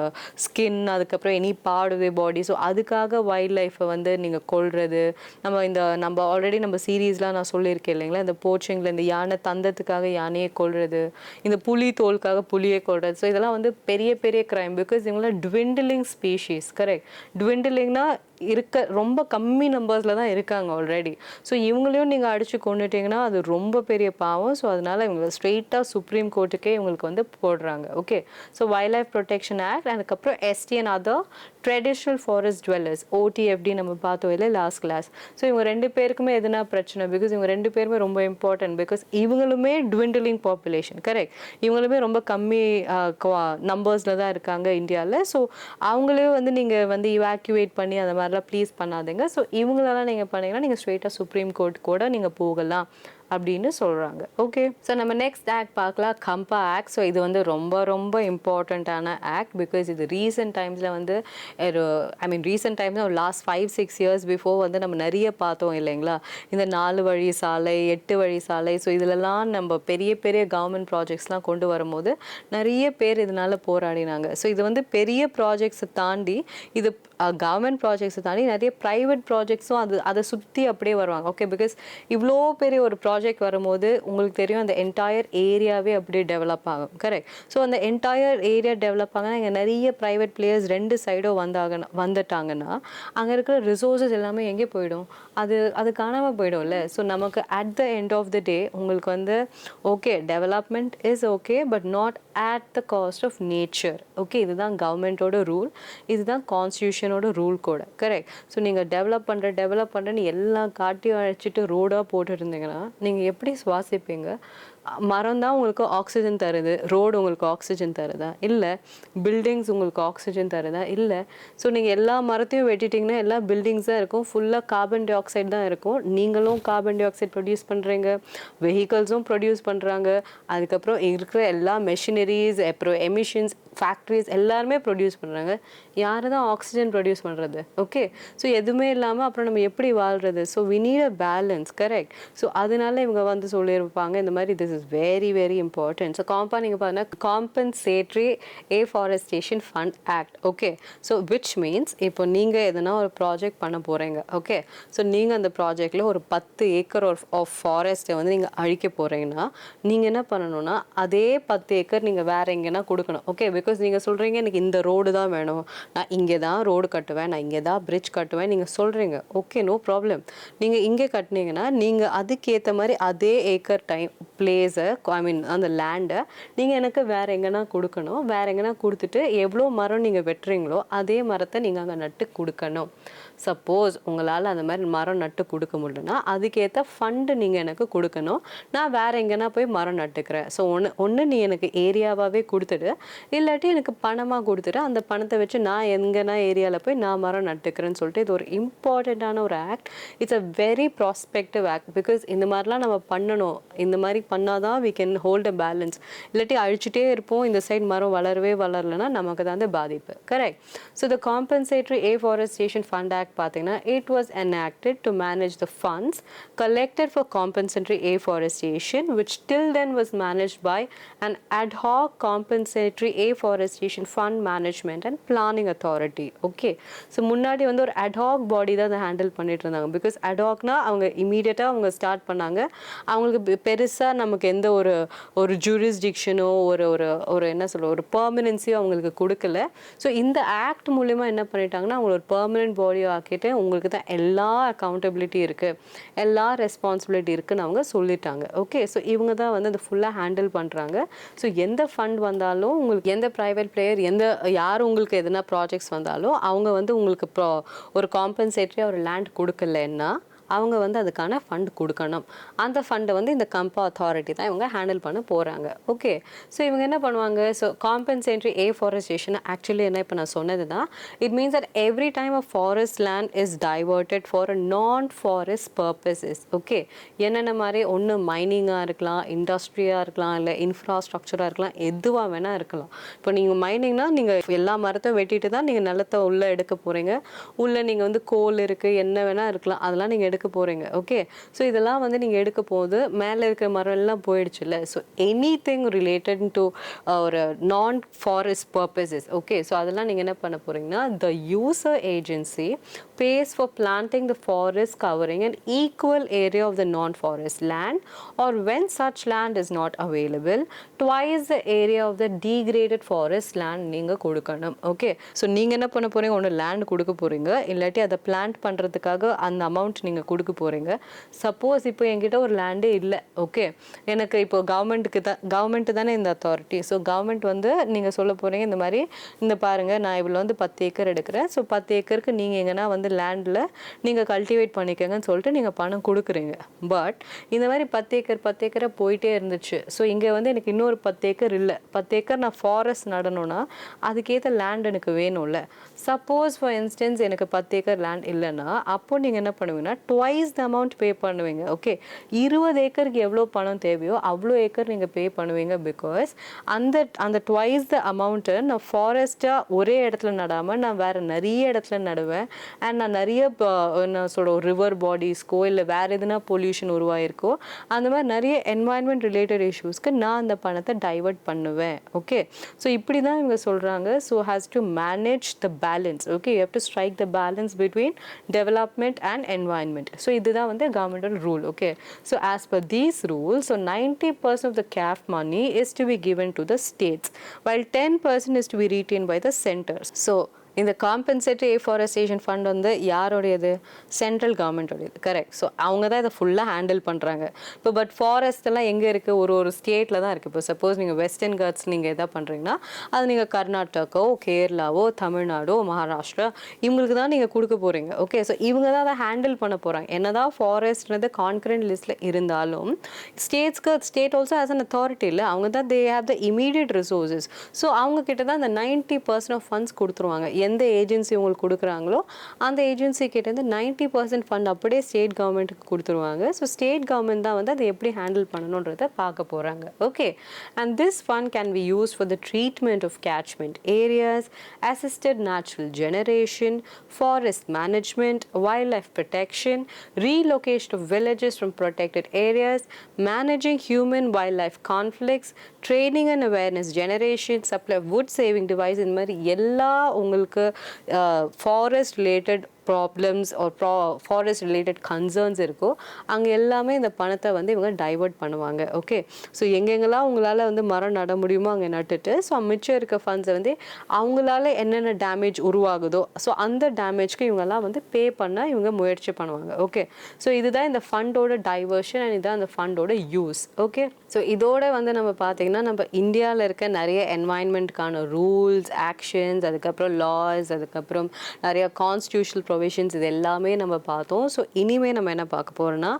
ஸ்கின், அதுக்கப்புறம் any part of the body, so அதுக்காக வைல்ட் லைஃப்பை வந்து நீங்கள் கொல்றது. நம்ம ஆல்ரெடி நம்ம சீரீஸ்லாம் நான் சொல்லியிருக்கேன் இல்லைங்களா, இந்த போச்சிங்கில் இந்த யானை தந்தத்துக்காக யானையை கொல்றது, இந்த புலி தோலுக்காக புலியை கொல்றது. ஸோ இதெல்லாம் வந்து பெரிய பெரிய கிரைம். பிகாஸ் இவங்களாம் ட்விண்டிலிங் ஸ்பீஷீஸ். கரெக்ட், ட்விண்டிலிங்னா ரொம்ப கம்மி நம்பர்ஸில் தான் இருக்காங்க ஆல்ரெடி. ஸோ இவங்களையும் நீங்கள் அடித்து கொண்டுட்டிங்கன்னா அது ரொம்ப பெரிய பாவம். ஸோ அதனால் இவங்க ஸ்ட்ரெயிட்டாக சுப்ரீம் கோர்ட்டுக்கே இவங்களுக்கு வந்து போடுறாங்க. Okay, so wild life protection act, அதுக்கப்புறம் ST and other traditional forest dwellers, OTFD நம்ம பார்த்தோம் இல்லை லாஸ்ட் கிளாஸ். ஸோ இவங்க 2 பேருக்குமே எதுனா பிரச்சனை? பிகாஸ் இவங்க 2 பேருமே ரொம்ப இம்பார்ட்டன்ட். பிகாஸ் இவங்களுமே ட்விண்டிலிங் பாப்புலேஷன். கரெக்ட், இவங்களுமே ரொம்ப கம்மி நம்பர்ஸில் தான் இருக்காங்க இந்தியாவில். ஸோ அவங்களே வந்து நீங்கள் வந்து இவாக்குவேட் பண்ணி அந்த மாதிரிலாம் ப்ளீஸ் பண்ணாதீங்க. ஸோ இவங்களெல்லாம் நீங்கள் பண்ணீங்கன்னா நீங்கள் ஸ்ட்ரெயிட்டாக சுப்ரீம் கோர்ட் கூட நீங்கள் போகலாம் அப்படின்னு சொல்கிறாங்க. ஓகே, ஸோ நம்ம நெக்ஸ்ட் ஆக்ட் பார்க்கலாம், கம்பா ஆக்ட். ஸோ இது வந்து ரொம்ப ரொம்ப இம்பார்ட்டண்ட்டான ஆக்ட். பிகாஸ் இது ரீசெண்ட் டைம்ஸில் வந்து ரீசெண்ட் டைம்ஸில் லாஸ்ட் 5-6 இயர்ஸ் பிஃபோர் வந்து நம்ம நிறைய பார்த்தோம் இல்லைங்களா, இந்த 4 வழி சாலை, 8 வழி சாலை. ஸோ இதிலலாம் நம்ம பெரிய பெரிய கவர்மெண்ட் ப்ராஜெக்ட்ஸ்லாம் கொண்டு வரும்போது நிறைய பேர் இதனால் போராடினாங்க. ஸோ இது வந்து பெரிய ப்ராஜெக்ட்ஸை தாண்டி, இது கவர்மெண்ட் ப்ராஜெக்ட்ஸை தாண்டி நிறைய ப்ரைவேட் ப்ராஜெக்ட்ஸும் அதை சுற்றி அப்படியே வருவாங்க. ஓகே, பிகாஸ் இவ்வளோ பெரிய ஒரு ப்ராஜெக்ட் வரும்போது உங்களுக்கு தெரியும் அந்த என்டையர் ஏரியாவே அப்படியே டெவலப் ஆகும். கரெக்ட், ஸோ அந்த என்டையர் ஏரியா டெவலப் ஆகுனா இங்கே நிறைய ப்ரைவேட் பிளேயர்ஸ் 2 சைடும் வந்துட்டாங்கன்னா அங்கே இருக்கிற ரிசோர்ஸஸ் எல்லாமே எங்கே போயிடும்? அது காணாமல் போயிடும்ல. ஸோ நமக்கு at the end of the day உங்களுக்கு வந்து okay, development is okay, but not at the cost of nature. Okay, இதுதான் கவர்மெண்ட்டோட ரூல், இதுதான் கான்ஸ்டியூஷனோட ரூல் கூட. கரெக்ட், ஸோ நீங்கள் டெவலப் பண்ணுறேன்னு எல்லாம் காட்டி அழைச்சிட்டு ரோடாக போட்டு இருந்தீங்கன்னா நீங்கள் எப்படி சுவாசிப்பீங்க? மரம் தான் உங்களுக்கு ஆக்சிஜன் தருது, ரோடு உங்களுக்கு ஆக்சிஜன் தருதா? இல்லை. பில்டிங்ஸ் உங்களுக்கு ஆக்சிஜன் தருதா? இல்லை. ஸோ நீங்கள் எல்லா மரத்தையும் வெட்டிட்டிங்கன்னா எல்லா பில்டிங்ஸ் தான் இருக்கும், ஃபுல்லாக கார்பன் டை ஆக்சைடு தான் இருக்கும். நீங்களும் கார்பன் டை ஆக்சைடு ப்ரொடியூஸ் பண்ணுறீங்க, வெஹிக்கல்ஸும் ப்ரொடியூஸ் பண்ணுறாங்க, அதுக்கப்புறம் இருக்கிற எல்லா மெஷினரிஸ், அப்புறம் எமிஷன்ஸ், ஃபேக்ட்ரிஸ் எல்லாருமே ப்ரொடியூஸ் பண்ணுறாங்க. யார் தான் ஆக்சிஜன் ப்ரொடியூஸ் பண்ணுறது? ஓகே, ஸோ எதுவுமே இல்லாமல் அப்புறம் நம்ம எப்படி வாழ்கிறது? ஸோ we need a balance. Correct, so அதனால இவங்க வந்து சொல்லியிருப்பாங்க இந்த மாதிரி this is very very important. So நீங்கள் பார்த்தீங்கன்னா compensatory afforestation fund act. Okay, so which means இப்போ நீங்கள் எதனா ஒரு ப்ராஜெக்ட் பண்ண போகிறீங்க. ஓகே, ஸோ நீங்கள் அந்த ப்ராஜெக்டில் ஒரு 10 ஏக்கர் ஆஃப் ஃபாரஸ்ட்டை வந்து நீங்கள் அழிக்க போகிறீங்கன்னா நீங்கள் என்ன பண்ணணும்னா அதே 10 ஏக்கர் நீங்கள் வேறு எங்கேனா கொடுக்கணும். ஓகே, பிகாஸ் நீங்கள் சொல்கிறீங்க எனக்கு இந்த ரோடு தான் வேணும், நான் இங்கே தான் ரோடு கட்டுவேன், நான் இங்கே தான் பிரிட்ஜ் கட்டுவேன் நீங்கள் சொல்கிறீங்க. Okay, no problem. நீங்கள் இங்கே கட்டினீங்கன்னா நீங்கள் அதுக்கேற்ற மாதிரி அதே ஏக்கர் பிளேஸை அந்த லேண்டை நீங்கள் எனக்கு வேறு எங்கன்னா கொடுக்கணும். வேறு எங்கன்னா கொடுத்துட்டு எவ்வளோ மரம் நீங்கள் வெட்டுறீங்களோ அதே மரத்தை நீங்கள் அங்கே நட்டு கொடுக்கணும். சப்போஸ் உங்களால் அந்த மாதிரி மரம் நட்டு கொடுக்க முடியலன்னா அதுக்கேற்ற ஃபண்டு நீங்கள் எனக்கு கொடுக்கணும். நான் வேறு எங்கன்னா போய் மரம் நட்டுக்கிறேன். ஸோ ஒன்று நீ எனக்கு ஏரியாவாகவே கொடுத்துடு, இல்லாட்டி எனக்கு பணமாக கொடுத்துட்டு அந்த பணத்தை வச்சு நான் எங்கன்னா ஏரியாவில் போய் நான் மரம் நட்டுக்கிறேன்னு சொல்லிட்டு இது ஒரு இம்பார்ட்டண்ட்டான ஒரு act. It's a very prospective act. Because இந்த மாதிரிலாம் நம்ம பண்ணணும். இந்த மாதிரி பண்ணாதான் we can hold a balance. இல்லாட்டி அழிச்சிட்டே இருப்போம், இந்த சைடு மரம் வளரவே வளரலைன்னா நமக்கு தான் அந்த பாதிப்பு. Correct. So the compensatory afforestation fund act act பார்த்தீங்கன்னா it was enacted to manage the funds collected for compensatory afforestation which till then was managed by an ad hoc compensatory afforestation fund management and planning authority. Okay, so முன்னாடி வந்து ஒரு ad hoc பாடி தான் அதை handle பண்ணிட்டு இருந்தாங்க. Because ad hocனா அவங்க இமீடியட்டாக அவங்க ஸ்டார்ட் பண்ணாங்க. அவங்களுக்கு பெருசாக நமக்கு எந்த ஒரு ஒரு ஜூரிஸ்டிக்ஷனோ ஒரு ஒரு ஒரு என்ன சொல்ல ஒரு பெர்மனன்சியோ அவங்களுக்கு கொடுக்கல. ஸோ இந்த ஆக்ட் மூலிமா என்ன பண்ணிட்டாங்கன்னா அவங்க ஒரு பெர்மனன்ட் பாடியோ ஆக்கிட்டு உங்களுக்கு தான் எல்லா அக்கௌண்டபிலிட்டி இருக்குது, எல்லா ரெஸ்பான்சிபிலிட்டி இருக்குன்னு அவங்க சொல்லிட்டாங்க. ஓகே, ஸோ இவங்க தான் வந்து அதை ஃபுல்லாக ஹேண்டில் பண்ணுறாங்க. ஸோ எந்த ஃபண்ட் வந்தாலும் உங்களுக்கு எந்த ப்ரைவேட் பிளேயர் யார் உங்களுக்கு எதனா ப்ராஜெக்ட்ஸ் வந்தாலும் அவங்க வந்து உங்களுக்கு ஒரு காம்பன்சேட்டரியாக ஒரு லேண்ட் கொடுக்கலன்னா அவங்க வந்து அதுக்கான ஃபண்ட் கொடுக்கணும். அந்த ஃபண்டை வந்து இந்த அத்தாரிட்டி தான் இவங்க ஹேண்டில் பண்ண போகிறாங்க. ஓகே, ஸோ இவங்க என்ன பண்ணுவாங்க, ஸோ காம்பன்சேட்டரி ஏஃபாரஸ்டேஷன் ஆக்சுவலி என்ன இப்போ நான் சொன்னது தான், it means that every time a forest land is diverted for a நான் ஃபாரஸ்ட் பர்பஸஸ். ஓகே, என்னென்ன மாதிரி ஒன்று மைனிங்காக இருக்கலாம், இண்டஸ்ட்ரியாக இருக்கலாம், இல்லை இன்ஃப்ராஸ்ட்ரக்சராக இருக்கலாம், எதுவாக வேணால் இருக்கலாம். இப்போ நீங்கள் மைனிங்னா நீங்கள் எல்லா மரத்தை வெட்டிட்டு தான் நீங்கள் நிலத்தை உள்ளே எடுக்க போகிறீங்க. உள்ளே நீங்கள் வந்து கோல் இருக்குது, என்ன வேணால் இருக்கலாம், அதெல்லாம் நீங்கள் எடுக்க போகிறீங்க. ஓகே, ஸோ இதெல்லாம் வந்து நீங்கள் எடுக்க போது மேலே இருக்கிற மரம் எல்லாம் போயிடுச்சுல்ல. So anything related to ஒரு non forest purposes. Okay, so அதெல்லாம் நீங்கள் என்ன பண்ண போகிறீங்கன்னா the user agency pays for planting the forest covering an equal area of the non-forest land or when such land is not available twice the area of the degraded forest land நீங்கள் கொடுக்கணும். Okay, so நீங்கள் என்ன பண்ண போகிறீங்க, ஒன்று land கொடுக்க போகிறீங்க, இல்லாட்டி அதை பிளான்ட் பண்ணுறதுக்காக அந்த அமௌண்ட் நீங்கள் கொடுக்க போகிறீங்க. சப்போஸ் இப்போ என்கிட்ட ஒரு லேண்டே இல்லை, ஓகே, எனக்கு இப்போ கவர்மெண்ட்டு தானே இந்த அத்தாரிட்டி. ஸோ கவர்மெண்ட் வந்து நீங்கள் சொல்ல போகிறீங்க இந்த மாதிரி, இந்த பாருங்கள் நான் இவ்வளோ வந்து 10 ஏக்கர் எடுக்கிறேன், ஸோ 10 ஏக்கருக்கு நீங்கள் எங்கன்னா வந்து லேண்டில் நீங்கள் கல்டிவேட் பண்ணிக்கங்கன்னு சொல்லிட்டு நீங்கள் பணம் கொடுக்குறீங்க. பட் இந்த மாதிரி 10 ஏக்கரை போயிட்டே இருந்துச்சு. ஸோ இங்கே வந்து எனக்கு இன்னொரு 10 ஏக்கர் இல்லை, 10 ஏக்கர் நான் ஃபாரஸ்ட் நடணும்னா அதுக்கேற்ற லேண்ட் எனக்கு வேணும்ல. சப்போஸ் ஃபார் இன்ஸ்டன்ஸ் எனக்கு 10 ஏக்கர் லேண்ட் இல்லைன்னா அப்போ நீங்கள் என்ன பண்ணுவீங்கன்னா ட்வைஸ் த அமௌண்ட் பே பண்ணுவீங்க. ஓகே, 20 ஏக்கருக்கு எவ்வளோ பணம் தேவையோ அவ்வளோ ஏக்கர் நீங்கள் பே பண்ணுவீங்க. பிகாஸ் அந்த ட்வைஸ் த அமௌண்ட்டை நான் ஃபாரஸ்ட்டாக ஒரே இடத்துல நடாமல் நான் வேறு நிறைய இடத்துல நடுவேன். அண்ட் நான் நிறைய நான் சொல்கிற ரிவர் பாடிஸ்க்கோ இல்லை வேறு எதுனா பொல்யூஷன் உருவாயிருக்கோ அந்த மாதிரி நிறைய என்வாயன்மெண்ட் ரிலேட்டட் இஷ்யூஸ்க்கு நான் அந்த பணத்தை டைவர்ட் பண்ணுவேன். ஓகே, ஸோ இப்படி தான் இவங்க சொல்கிறாங்க. So has to manage the balance. Okay, you have to strike the balance between development and environment. So இதுதான் வந்து governmental rule. Okay, so as per these rules, so 90% of the CAF money is to be given to the states while 10% is to be retained by the centers. So இந்த compensatory afforestation fund வந்து யாரோடையது, central கவர்மெண்ட்டோடையது. Correct. So அவங்க தான் இதை ஃபுல்லாக handle பண்ணுறாங்க. இப்போ but forest எல்லாம் எங்கே இருக்குது, ஒரு ஸ்டேட்டில் தான் இருக்குது. இப்போ சப்போஸ் நீங்கள் வெஸ்டர்ன் காட்ஸ் நீங்கள் எதாவது பண்ணுறீங்கன்னா அது நீங்கள் கர்நாடகாவோ கேரளாவோ தமிழ்நாடோ மகாராஷ்டிரா இவங்களுக்கு தான் நீங்கள் கொடுக்க போகிறீங்க. ஓகே, ஸோ இவங்க தான் அதை ஹேண்டில் பண்ண போகிறாங்க. என்னதான் ஃபாரஸ்ட்ன்றது கான்கரண்ட் லிஸ்ட்டில் இருந்தாலும் state also as an authority இல்லை, அவங்க தான் they have the immediate resources. So அவங்க கிட்ட தான் அந்த 90% ஆஃப் ஃபண்ட்ஸ் கொடுத்துருவாங்க. எந்த ஏஜென்சி உங்களுக்கு கொடுக்குறாங்களோ அந்த ஏஜென்சி கிட்டேருந்து 90% ஃபண்ட் அப்படியே ஸ்டேட் கவர்மெண்ட்டுக்கு கொடுத்துருவாங்க. ஸோ ஸ்டேட் கவர்மெண்ட் தான் வந்து அதை எப்படி ஹேண்டில் பண்ணணுன்றதை பார்க்க போகிறாங்க. Okay, and this fund can be use for the treatment of catchment areas, assisted natural generation, forest management, wild life protection, relocation of villages from protected areas, managing human wild life conflicts, training and awareness generation, supply wood saving device, இந்த மாதிரி எல்லா உங்களுக்கு forest related problems forest related concerns இருக்கோ அங்கே எல்லாமே இந்த பணத்தை வந்து இவங்க டைவர்ட் பண்ணுவாங்க. ஓகே, ஸோ எங்கெங்கெல்லாம் உங்களால் வந்து மரம் நட முடியுமோ அங்கே நட்டுட்டு ஸோ மிச்சம் இருக்க ஃபண்ட்ஸை வந்து அவங்களால என்னென்ன டேமேஜ் உருவாகுதோ ஸோ அந்த டேமேஜ்க்கு இவங்கெல்லாம் வந்து பே பண்ண இவங்க முயற்சி பண்ணுவாங்க. ஓகே, ஸோ இதுதான் இந்த ஃபண்டோட டைவர்ஷன் அண்ட் இதுதான் அந்த ஃபண்டோட யூஸ். ஓகே, ஸோ இதோட வந்து நம்ம பார்த்தீங்கன்னா நம்ம இந்தியாவில் இருக்க நிறைய என்வாயன்மெண்ட்கான ரூல்ஸ், ஆக்ஷன்ஸ், அதுக்கப்புறம் லாஸ், அதுக்கப்புறம் நிறைய கான்ஸ்டியூஷனல் ப்ரொவிஷன்ஸ் இது எல்லாமே நம்ம பார்த்தோம். ஸோ இனிமேல் நம்ம என்ன பார்க்க போகிறோம்னா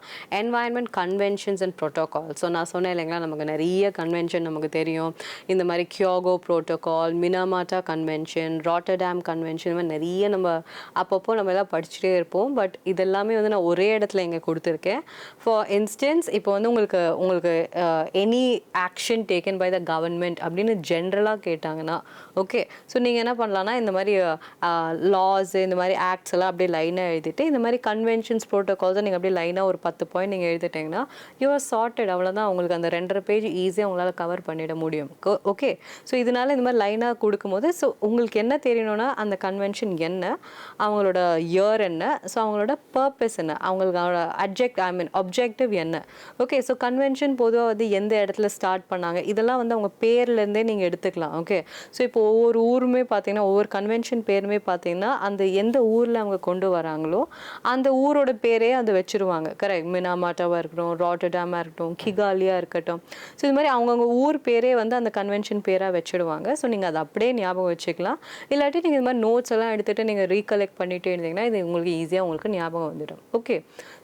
environment conventions and protocol. So நான் சொன்னேன் இல்லைங்களா நமக்கு நிறைய கன்வென்ஷன் நமக்கு தெரியும். இந்த மாதிரி கியோகோ ப்ரோட்டோகால், மினாமாட்டா கன்வென்ஷன், ராட்டர்டாம் கன்வென்ஷன், இந்த மாதிரி நிறைய நம்ம அப்பப்போ நம்ம எல்லாம் படிச்சுட்டே இருப்போம். பட் இதெல்லாமே வந்து நான் ஒரே இடத்துல இங்கே கொடுத்துருக்கேன். ஃபார் இன்ஸ்டன்ஸ் இப்போ வந்து உங்களுக்கு any action taken by the government அப்படின்னு ஜென்ரலாக கேட்டாங்கன்னா ஓகே, ஸோ நீங்கள் என்ன பண்ணலான்னா இந்த மாதிரி லாஸ் இந்த மாதிரி ஆக்ட்ஸ் எல்லாம் இதெல்லாம் அப்படியே லைனாக எழுதிட்டு இந்த மாதிரி கன்வென்ஷன்ஸ் ப்ரோட்டோகால்ஸை நீங்கள் அப்படியே லைனாக ஒரு 10 பாயிண்ட் நீங்கள் எழுதிட்டிங்கன்னா யூஆர் சார்ட்டட். அவ்வளோதான், உங்களுக்கு அந்த 2.5 பேஜ் ஈஸியாக உங்களால் கவர் பண்ணிட முடியும். ஓகே, ஸோ இதனால் இந்த மாதிரி லைனாக கொடுக்கும்போது ஸோ உங்களுக்கு என்ன தெரியணும்னா அந்த கன்வென்ஷன் என்ன, அவங்களோட இயர் என்ன, ஸோ அவங்களோட பர்பஸ் என்ன, அவங்களோட அப்ஜெக்டிவ் என்ன. ஓகே, ஸோ கன்வென்ஷன் பொதுவாக வந்து எந்த இடத்துல ஸ்டார்ட் பண்ணாங்க இதெல்லாம் வந்து அவங்க பேர்லேருந்தே நீங்கள் எடுத்துக்கலாம். ஓகே, ஸோ இப்போ ஒவ்வொரு ஊருமே பார்த்தீங்கன்னா ஒவ்வொரு கன்வென்ஷன் பேருமே பார்த்தீங்கன்னா அந்த எந்த ஊரில் அவங்க கொண்டு வராங்களோ அந்த ஊரோட பேரே அதை வச்சுருவாங்க. கரெக்ட், மினாமாட்டாவாக இருக்கட்டும், ராட்டர்டாமாக இருக்கட்டும், கிகாலியாக இருக்கட்டும். ஸோ இது மாதிரி அவங்கவுங்க ஊர் பேரே வந்து அந்த கன்வென்ஷன் பேராக வச்சுடுவாங்க. ஸோ நீங்கள் அதை அப்படியே ஞாபகம் வச்சுக்கலாம். இல்லாட்டி நீங்கள் இது மாதிரி நோட்ஸ் எல்லாம் எடுத்துகிட்டு நீங்கள் ரீகலெக்ட் பண்ணிகிட்டே இருந்தீங்கன்னா இது உங்களுக்கு ஈஸியாக உங்களுக்கு ஞாபகம் வந்துடும். ஓகே,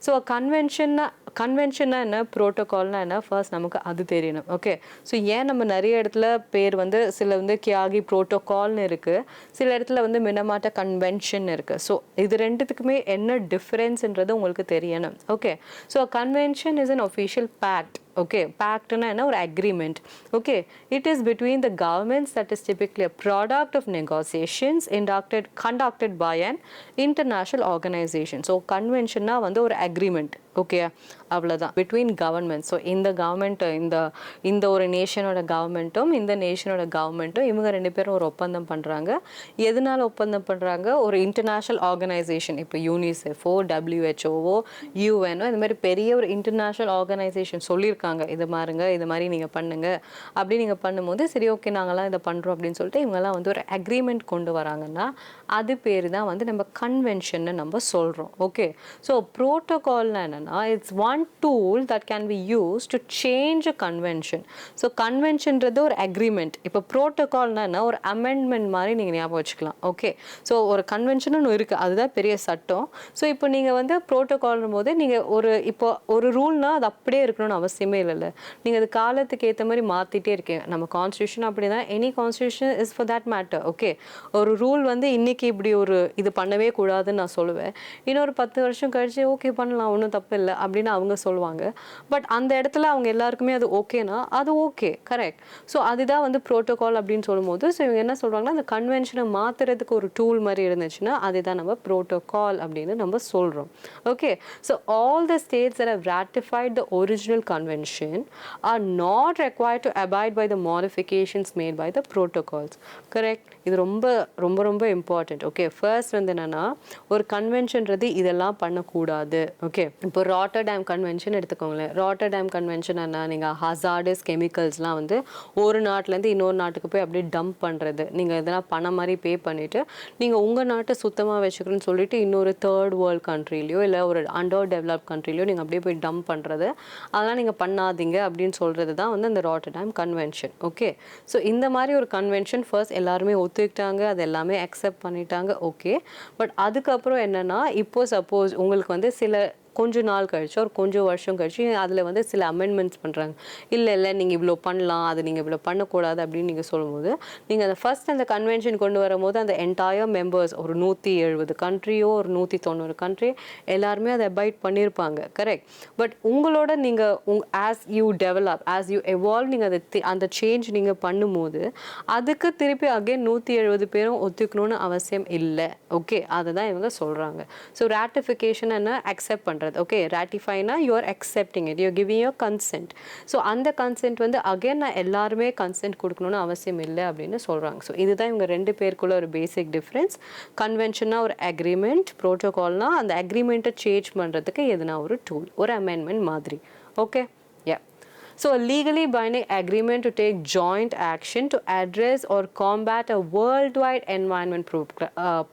ஸோ கன்வென்ஷன்னா என்ன, ப்ரோட்டோகால்னா என்ன, ஃபர்ஸ்ட் நமக்கு அது தெரியணும். ஓகே, ஸோ ஏன் நம்ம நிறைய இடத்துல பேர் வந்து சில வந்து கியாகி ப்ரோட்டோகால்னு இருக்குது, சில இடத்துல வந்து மினமாட்டா கன்வென்ஷன் இருக்குது. ஸோ இது ரெண்டுத்துக்குமே என்ன டிஃப்ரென்ஸ்ன்றது உங்களுக்கு தெரியணும். Okay, so convention is an official pact. Okay, பேக்ட்னா என்ன, ஒரு agreement. Okay, it is between the governments that is typically a product of negotiations conducted by an international organisation. So கன்வென்ஷன்னா வந்து ஒரு அக்ரிமெண்ட். ஓகே, அவ்வளோதான், பிட்வீன் கவர்மெண்ட். ஸோ இந்த government இந்த ஒரு நேஷனோட கவர்மெண்ட்டும் இந்த நேஷனோட கவர்மெண்ட்டும் இவங்க 2 பேரும் ஒரு ஒப்பந்தம் பண்ணுறாங்க. எதனால ஒப்பந்தம் பண்ணுறாங்க, ஒரு இன்டர்நேஷ்னல் ஆர்கனைசேஷன், இப்போ யூனிசெஃபோ, டபிள்யூஹெச்ஓவோ, யூஎன்ஓ, இந்த மாதிரி பெரிய ஒரு இன்டர்நேஷ்னல் ஆர்கனைசேஷன் சொல்லியிருக்காங்க இது மாறுங்க, இது மாதிரி நீங்கள் பண்ணுங்க அப்படி நீங்கள் பண்ணும்போது சரி ஓகே நாங்களாம் இதை பண்ணுறோம் அப்படின்னு சொல்லிட்டு இவங்கெல்லாம் வந்து ஒரு அக்ரிமெண்ட் கொண்டு வராங்கன்னா அது பேர் தான் வந்து நம்ம கன்வென்ஷன் நம்ம சொல்கிறோம். ஓகே, ஸோ ப்ரோட்டோகால்னா என்னன்னா it's one tool that can be use to change a convention. So கன்வென்ஷன்றது ஒரு அக்ரிமெண்ட். இப்போ ப்ரோட்டோகால்னா என்ன, ஒரு அமெண்ட்மெண்ட் மாதிரி நீங்கள் ஞாபகம் வச்சுக்கலாம். ஓகே, ஸோ ஒரு கன்வென்ஷன் ஒன்று இருக்குது, அதுதான் பெரிய சட்டம். ஸோ இப்போ நீங்கள் வந்து ப்ரோட்டோகால்னும் போது நீங்கள் இப்போ ஒரு ரூல்னால் அது அப்படியே இருக்கணும்னு அவசியமே இல்லைல்ல. நீங்கள் அது காலத்துக்கு ஏற்ற மாதிரி மாற்றிட்டே இருக்கீங்க. நம்ம கான்ஸ்டியூஷன் அப்படி தான், any constitution is for that matter. Okay, ஒரு ரூல் வந்து இன்னைக்கு இப்படி ஒரு இது பண்ணவே கூடாதுன்னு நான் சொல்லுவேன், இன்னொரு 10 வருஷம் கழிச்சு ஓகே பண்ணலாம் ஒன்றும் தப்பு இல்லை அப்படின்னு அவங்க சொல்லுவாங்க. பட் அந்த இடத்துல அவங்க எல்லாருக்குமே அது ஓகேனா அது ஓகே, கரெக்ட். ஸோ அதுதான் வந்து ப்ரோட்டோகால் அப்படின்னு சொல்லும்போது ஸோ இவங்க என்ன சொல்கிறாங்கன்னா அந்த கன்வென்ஷனை மாற்றுறதுக்கு ஒரு டூல் மாதிரி இருந்துச்சுன்னா அதுதான் நம்ம ப்ரோட்டோகால் அப்படின்னு நம்ம சொல்கிறோம். Okay, so all the states that have ratified the original convention are not required to abide by the modifications made by the protocols. Correct, இது ரொம்ப ரொம்ப ரொம்ப இம்பார்ட்டன்ட். ஓகே, ஃபர்ஸ்ட் வந்து என்னன்னா ஒரு கன்வென்ஷன்றது இதெல்லாம் பண்ணக்கூடாது. ஓகே, இப்போ ராட்டர்டாம் கன்வென்ஷன் எடுத்துக்கோங்களேன். ராட்டர்டாம் கன்வென்ஷன் என்ன, நீங்கள் ஹசார்டஸ் கெமிக்கல்ஸ்லாம் வந்து ஒரு நாட்டிலேருந்து இன்னொரு நாட்டுக்கு போய் அப்படியே டம்ப் பண்ணுறது, நீங்கள் இதெல்லாம் பணம் மாதிரி பே பண்ணிவிட்டு நீங்கள் உங்கள் நாட்டை சுத்தமாக வச்சுக்கிறேன்னு சொல்லிட்டு இன்னொரு தேர்ட் வேர்ல்ட் கண்ட்ரிலையோ இல்லை ஒரு அண்டர் டெவலப் கண்ட்ரிலையோ நீங்கள் அப்படியே போய் டம்ப் பண்ணுறது, அதெல்லாம் நீங்கள் பண்ணாதீங்க அப்படின்னு சொல்கிறது தான் வந்து அந்த ராட்டர்டாம் கன்வென்ஷன். ஓகே, ஸோ இந்த மாதிரி ஒரு கன்வென்ஷன் ஃபர்ஸ்ட் எல்லாருமே ஒத்துக்கிட்டாங்க, அது எல்லாமே அக்செப்ட் பண்ணிட்டாங்க. ஓகே, பட் அதுக்கப்புறம் என்னென்னா இப்போ சப்போஸ் உங்களுக்கு வந்து சில கொஞ்ச நாள் கழிச்சு ஒரு கொஞ்சம் வருஷம் கழிச்சு அதில் வந்து சில அமெண்ட்மெண்ட்ஸ் பண்ணுறாங்க. இல்லை நீங்கள் இவ்வளோ பண்ணலாம், அது நீங்கள் இவ்வளோ பண்ணக்கூடாது அப்படின்னு நீங்கள் சொல்லும்போது நீங்கள் அந்த ஃபர்ஸ்ட் அந்த கன்வென்ஷன் கொண்டு வரும்போது அந்த என்டையர் மெம்பர்ஸ் ஒரு 170 கண்ட்ரியோ ஒரு 190 கண்ட்ரி எல்லாருமே அதை அபாய்ட் பண்ணியிருப்பாங்க. கரெக்ட், பட் உங்களோட நீங்கள் as you develop as you evolve நீங்கள் அந்த சேஞ்ச் நீங்கள் பண்ணும்போது அதுக்கு திருப்பி அகைன் 170 பேரும் ஒத்துக்கணும்னு அவசியம் இல்லை. ஓகே, அதை தான் இவங்க சொல்கிறாங்க. ஸோ ராட்டிஃபிகேஷன் என்ன, அக்செப்ட் பண்ணுறது. ஓகே, ratifyனா you are accepting it, you are giving your consent. So அந்த கன்சென்ட் வந்து அகைன் நான் எல்லாருமே கன்சென்ட் கொடுக்கணும்னு அவசியம் இல்லை அப்படின்னு சொல்கிறாங்க. ஸோ இதுதான் இவங்க 2 பேருக்குள்ள ஒரு பேசிக் டிஃப்ரென்ஸ். கன்வென்ஷனா ஒரு அக்ரிமெண்ட், ப்ரோட்டோகால்னா அந்த அக்ரிமெண்ட்டை சேஞ்ச் பண்ணுறதுக்கு எதுனா ஒரு டூல், ஒரு அமெண்ட்மெண்ட் மாதிரி. Okay, so a legally binding agreement to take joint action to address or combat a worldwide environment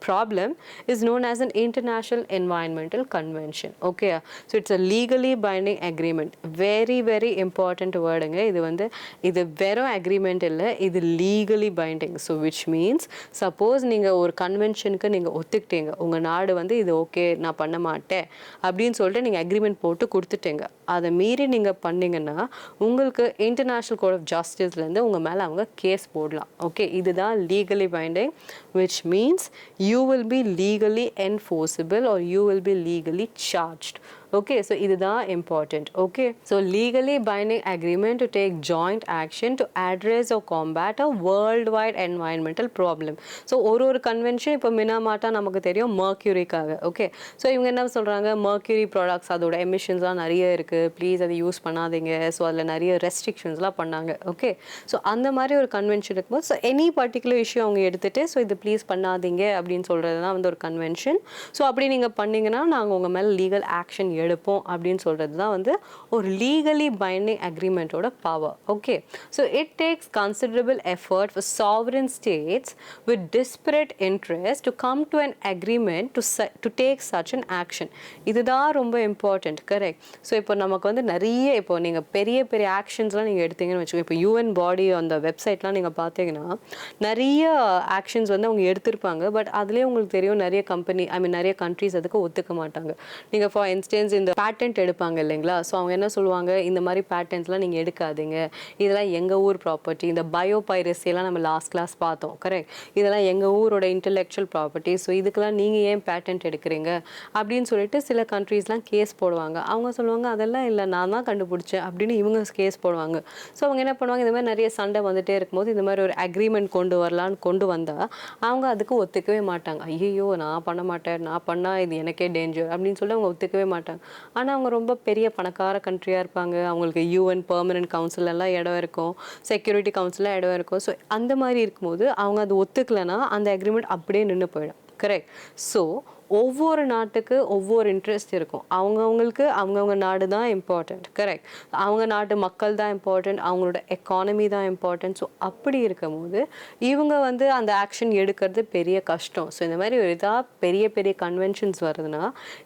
problem is known as an international environmental convention. Okay, so it's a legally binding agreement. Very very important word ங்க. இது வந்து இது வெறும் agreement இல்லை, இது legally binding. So which means suppose நீங்க ஒரு கன்வென்ஷனுக்கு நீங்க ஒத்துக்கிட்டீங்க, உங்க நாடு வந்து இது ஓகே நான் பண்ண மாட்டேன் அப்படின்னு சொல்லிட்டு நீங்க அக்ரிமெண்ட் போட்டு கொடுத்துட்டீங்க, அதை மீறி நீங்க பண்ணீங்கன்னா உங்களுக்கு இன்டர்நேஷ்னல் கோர்ட் ஆஃப் ஜஸ்டிஸ்லேருந்து உங்கள் மேலே அவங்க கேஸ் போடலாம். ஓகே, இதுதான் legally binding, which means you will be legally enforceable or you will be legally charged. Okay, so இதுதான் important. Okay, so legally binding agreement to take joint action to address or combat a worldwide environmental problem. So ஒரு convention இப்போ Minamata நமக்கு தெரியும் மர்க்யூரிக்காக. Okay, so இவங்க என்ன சொல்கிறாங்க, mercury products அதோட எமிஷன்ஸ்லாம் நிறைய இருக்குது, ப்ளீஸ் அதை யூஸ் பண்ணாதீங்க. ஸோ அதில் நிறைய ரெஸ்ட்ரிக்ஷன்ஸ்லாம் பண்ணாங்க. ஓகே, ஸோ அந்த மாதிரி ஒரு கன்வென்ஷன் இருக்கும்போது ஸோ எனி பர்டிகுலர் இஷ்யூ அவங்க எடுத்துகிட்டு ஸோ இது ப்ளீஸ் பண்ணாதீங்க அப்படின்னு சொல்கிறது தான் வந்து ஒரு கன்வென்ஷன். ஸோ அப்படி நீங்கள் பண்ணிங்கன்னா நாங்கள் உங்கள் மேலே லீகல் ஆக்ஷன் எடுப்போம் அப்படின்னு சொல்கிறது தான் வந்து ஒரு லீகலி பைண்டிங் அக்ரிமெண்ட்டோட power. Okay, so it takes considerable effort for sovereign states with disparate interests to come to an agreement to take such an action. இதுதான் ரொம்ப இம்பார்ட்டண்ட். கரெக்ட். ஸோ இப்போ நமக்கு வந்து நிறைய இப்போ நீங்கள் பெரிய பெரிய ஆக்ஷன்ஸ்லாம் நீங்கள் எடுத்தீங்கன்னு வச்சுக்கோங்க. இப்போ யூஎன் பாடி அந்த வெப்சைட்லாம் நீங்கள் பார்த்தீங்கன்னா நிறைய ஆக்ஷன்ஸ் வந்து அவங்க எடுத்திருப்பாங்க. பட் அதுலேயே உங்களுக்கு தெரியும் நிறைய கம்பெனி நிறைய கண்ட்ரிஸ் அதுக்கு ஒத்துக்க மாட்டாங்க. நீங்கள் ஃபார் இன்ஸ்டன்ஸ் இந்த பேட்டன்ட் எடுப்பாங்க இல்லைங்களா, ஸோ அவங்க என்ன சொல்லுவாங்க, இந்த மாதிரி பேட்டன்ட்ஸ்லாம் நீங்கள் எடுக்காதீங்க, இதெல்லாம் எங்கள் ஊர் ப்ராப்பர்ட்டி. இந்த பயோபைரசியெல்லாம் நம்ம லாஸ்ட் கிளாஸ் பார்த்தோம். கரெக்ட். இதெல்லாம் எங்கள் ஊரோட இன்டெலெக்சுவல் ப்ராப்பர்ட்டி. ஸோ இதுக்கெல்லாம் நீங்கள் ஏன் பேட்டன்ட் எடுக்கிறீங்க அப்படின்னு சொல்லிட்டு சில கண்ட்ரீஸ்லாம் கேஸ் போடுவாங்க. அவங்க சொல்லுவாங்க அதெல்லாம் இல்லை, நான் தான் கண்டுபிடிச்சேன் அப்படின்னு இவங்க கேஸ் போடுவாங்க. ஸோ அவங்க என்ன பண்ணுவாங்க, இந்த மாதிரி நிறைய சண்டை வந்துட்டே இருக்கும்போது இந்த மாதிரி ஒரு அக்ரிமெண்ட் கொண்டு வரலான்னு கொண்டு வந்தால் அவங்க அதுக்கு ஒத்துக்கவே மாட்டாங்க. ஐயோ நான் பண்ண மாட்டேன், நான் பண்ணால் இது எனக்கே டேஞ்சர் அப்படின்னு சொல்லி அவங்க ஒத்துக்கவே மாட்டாங்க. ஆனால் அவங்க ரொம்ப பெரிய பணக்கார கண்ட்ரியாக இருப்பாங்க, அவங்களுக்கு யூஎன் பெர்மனன்ட் கவுன்சில் எல்லாம் இடம் இருக்கும், செக்யூரிட்டி கவுன்சிலில் இடம் இருக்கும். ஸோ அந்த மாதிரி இருக்கும்போது அவங்க அது ஒத்துக்கலைன்னா அந்த அக்ரிமெண்ட் அப்படியே நின்று போயிடும். கரெக்ட். ஸோ ஒவ்வொரு நாட்டுக்கு ஒவ்வொரு இன்ட்ரெஸ்ட் இருக்கும். அவங்கவுங்களுக்கு அவங்கவுங்க நாடு தான் இம்பார்ட்டண்ட். கரெக்ட். அவங்க நாட்டு மக்கள் தான் இம்பார்ட்டண்ட், அவங்களோட எக்கானமி தான் இம்பார்ட்டன்ட். ஸோ அப்படி இருக்கும் போது இவங்க வந்து அந்த ஆக்ஷன் எடுக்கிறது பெரிய கஷ்டம். ஸோ இந்த மாதிரி ஒரு இதாக பெரிய பெரிய கன்வென்ஷன்ஸ் வருதுன்னா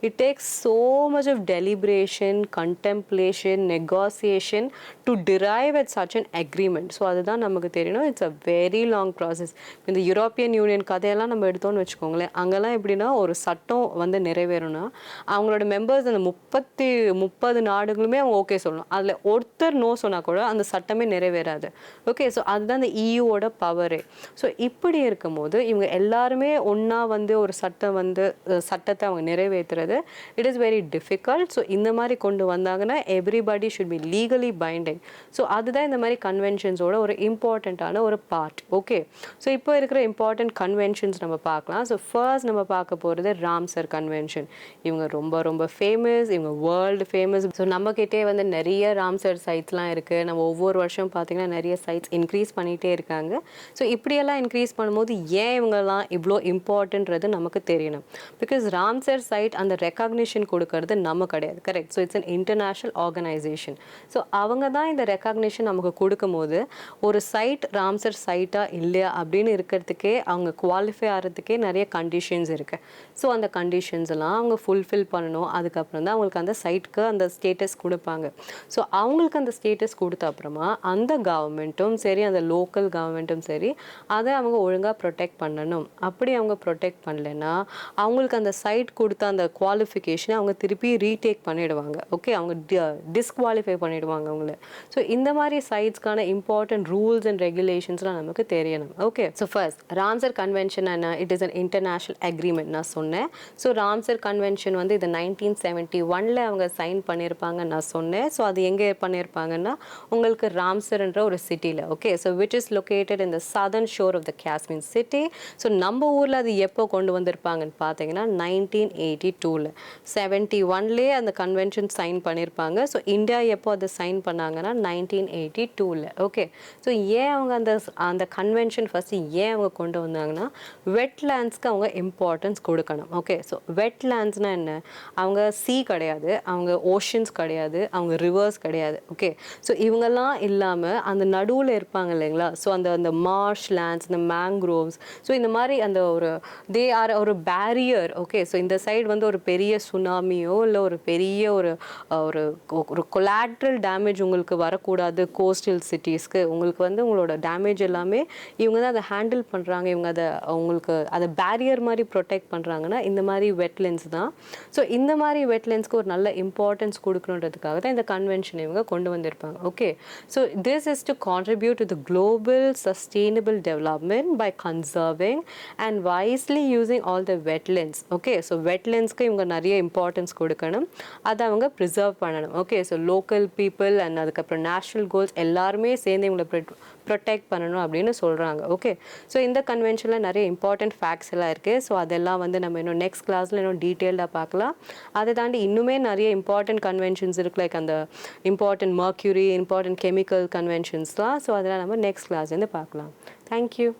it takes so much of deliberation, contemplation, negotiation to drive at such an agreement. So அதுதான் நமக்கு தெரியணும். It's a very long process. இந்த யூரோப்பியன் யூனியன் கதையெல்லாம் நம்ம எடுத்தோம்னு வச்சுக்கோங்களேன், அங்கெல்லாம் எப்படின்னா ஒரு சட்டம் வந்து நிறைவேறும்னா அவங்களோட மெம்பர்ஸ் அந்த 30 நாடுகளுமே அவங்க ஓகே சொல்லணும். அதில் ஒருத்தர் நோ சொன்னால் கூட அந்த சட்டமே நிறைவேறாது. ஓகே, ஸோ அதுதான் அந்த இயூவோட பவரே. ஸோ இப்படி இருக்கும்போது இவங்க எல்லாருமே ஒன்றா வந்து ஒரு சட்டத்தை அவங்க நிறைவேற்றுறது it is very difficult. So இந்த மாதிரி கொண்டு வந்தாங்கன்னா everybody should be legally binding. So அதுதான் இந்த மாதிரி கன்வென்ஷன்ஸோட ஒரு இம்பார்ட்டண்ட்டான ஒரு பார்ட். ஓகே, ஸோ இப்போ இருக்கிற இம்பார்ட்டன்ட் கன்வென்ஷன்ஸ் நம்ம பார்க்கலாம். ஸோ ஃபர்ஸ்ட் நம்ம பார்க்க போகிறது ராம்சர் கன்வென்ஷன். இவங்க ரொம்ப ரொம்ப ஃபேமஸ், இவங்க வேர்ல்டு ஃபேமஸ். ஸோ நம்மக்கிட்டே வந்து நிறைய ராம்சர் சைட்ஸ்லாம் இருக்குது. நம்ம ஒவ்வொரு வருஷம் பார்த்திங்கன்னா நிறைய சைட்ஸ் இன்க்ரீஸ் பண்ணிகிட்டே இருக்காங்க. ஸோ இப்படியெல்லாம் இன்க்ரீஸ் பண்ணும்போது ஏன் இவங்கெல்லாம் இவ்வளோ இம்பார்ட்டன்றது நமக்கு தெரியணும். பிகாஸ் ராம்சர் சைட் அந்த ரெக்கக்னிஷன் கொடுக்கறது நம்ம கிடையாது. Correct. So it's an international organisation. So அவங்க தான் இந்த ரெக்கக்னிஷன் நமக்கு கொடுக்கும்போது ஒரு சைட் ராம்சர் சைட்டாக இல்லையா அப்படின்னு இருக்கிறதுக்கே அவங்க குவாலிஃபை ஆகிறதுக்கே நிறைய கண்டிஷன்ஸ் இருக்குது. ஸோ அந்த கண்டிஷன்ஸ் எல்லாம் அவங்க ஃபுல்ஃபில் பண்ணணும். அதுக்கப்புறம் தான் அவங்களுக்கு அந்த சைட்டுக்கு அந்த ஸ்டேட்டஸ் கொடுப்பாங்க. ஸோ அவங்களுக்கு அந்த ஸ்டேட்டஸ் கொடுத்த அப்புறமா அந்த கவர்மெண்ட்டும் சரி, அந்த லோக்கல் கவர்மெண்ட்டும் சரி, அதை அவங்க ஒழுங்காக ப்ரொடெக்ட் பண்ணணும். அப்படி அவங்க ப்ரொடெக்ட் பண்ணலைன்னா அவங்களுக்கு அந்த சைட் கொடுத்த அந்த குவாலிஃபிகேஷனை அவங்க திருப்பி ரீடேக் பண்ணிடுவாங்க. ஓகே, அவங்க டிஸ்குவாலிஃபை பண்ணிடுவாங்க அவங்கள. ஸோ இந்த மாதிரி சைட்ஸ்க்கான இம்பார்ட்டன்ட் ரூல்ஸ் அண்ட் ரெகுலேஷன்ஸ்லாம் நமக்கு தெரியணும். Okay, so first Ramsar convention என்ன, it is an international agreement நான் சொன்னேன். ஸோ ராம்சர் கன்வென்ஷன் வந்து இது 1971 அவங்க சைன் பண்ணியிருப்பாங்க நான் சொன்னேன். ஸோ அது எங்கே பண்ணியிருப்பாங்கன்னா உங்களுக்கு ராம்சர்ன்ற ஒரு சிட்டியில். Okay, so which is located in the southern shore of the Kashmir city. ஸோ நம்ம ஊரில் அது எப்போ கொண்டு வந்திருப்பாங்கன்னு பார்த்தீங்கன்னா 1982 71 அந்த கன்வென்ஷன் சைன் பண்ணியிருப்பாங்க. ஸோ இந்தியா எப்போ அதை சைன் பண்ணாங்கன்னா 1982. ஓகே, ஸோ ஏன் அவங்க அந்த கன்வென்ஷன் ஃபஸ்ட்டு ஏன் அவங்க கொண்டு வந்தாங்கன்னா வெட்லேண்ட்ஸ்க்கு அவங்க இம்பார்ட்டன்ஸ் கொடுக்கணும். ஓகே, ஸோ வெட்லேண்ட்ஸ்னால் என்ன, அவங்க சீ கிடையாது, அவங்க ஓஷன்ஸ் கிடையாது, அவங்க ரிவர்ஸ் கிடையாது. ஓகே, ஸோ இவங்கெல்லாம் இல்லாமல் அந்த நடுவில் இருப்பாங்க இல்லைங்களா, ஸோ அந்த மார்ஷ் லேண்ட்ஸ், இந்த மேங்க்ரோவ்ஸ், ஸோ இந்த மாதிரி அந்த தே ஆர் ஒரு பேரியர். ஓகே, ஸோ இந்த சைடு வந்து ஒரு பெரிய சுனாமியோ இல்லை ஒரு பெரிய ஒரு கொலாட்ரல் டேமேஜ் உங்களுக்கு வரக்கூடாது. கோஸ்டல் சிட்டிஸ்க்கு உங்களுக்கு வந்து உங்களோட டேமேஜ் எல்லாமே இவங்க தான் அதை ஹேண்டில் பண்ணுறாங்க. இவங்க அதை உங்களுக்கு அதை பேரியர் மாதிரி ப்ரொடெக்ட் பண்ணுறாங்கன்னா இந்த மாதிரி வெட்லேண்ட்ஸ் தான். ஸோ இந்த மாதிரி வெட்லேண்ட்ஸ்க்கு ஒரு நல்ல இம்பார்ட்டன்ஸ் கொடுக்கணுன்றதுக்காக தான் இந்த கன்வென்ஷன் இவங்க கொண்டு வந்திருப்பாங்க. Okay, so this is to contribute to the global sustainable development by conserving and wisely using all the wetlands. Okay, so வெட்லேண்ட்ஸ்க்கு இவங்க நிறைய இம்பார்ட்டன்ஸ் கொடுக்கணும், அதை அவங்க ப்ரிசர்வ் பண்ணணும். Okay, so local people and அதுக்கப்புறம் நேஷ்னல் கோல்ஸ் எல்லாருமே சேர்ந்து இவங்களை ப்ரொடெக்ட் பண்ணணும் அப்படின்னு சொல்கிறாங்க. ஓகே, ஸோ இந்த கன்வென்ஷனில் நிறைய இம்பார்ட்டன்ட் ஃபேக்ட்ஸ் எல்லாம் இருக்குது. ஸோ அதெல்லாம் வந்து நம்ம இன்னும் நெக்ஸ்ட் கிளாஸில் இன்னும் டீட்டெயில்டாக பார்க்கலாம். அதை தாண்டி இன்னுமே நிறைய இம்பார்ட்டன்ட் கன்வென்ஷன்ஸ் இருக்குது, லைக் அந்த இம்பார்ட்டன்ட் மர்க்யூரி, இம்பார்ட்டன்ட் கெமிக்கல் கன்வென்ஷன்ஸ்லாம். ஸோ அதெல்லாம் நம்ம நெக்ஸ்ட் கிளாஸ்லேருந்து பார்க்கலாம். தேங்க்யூ.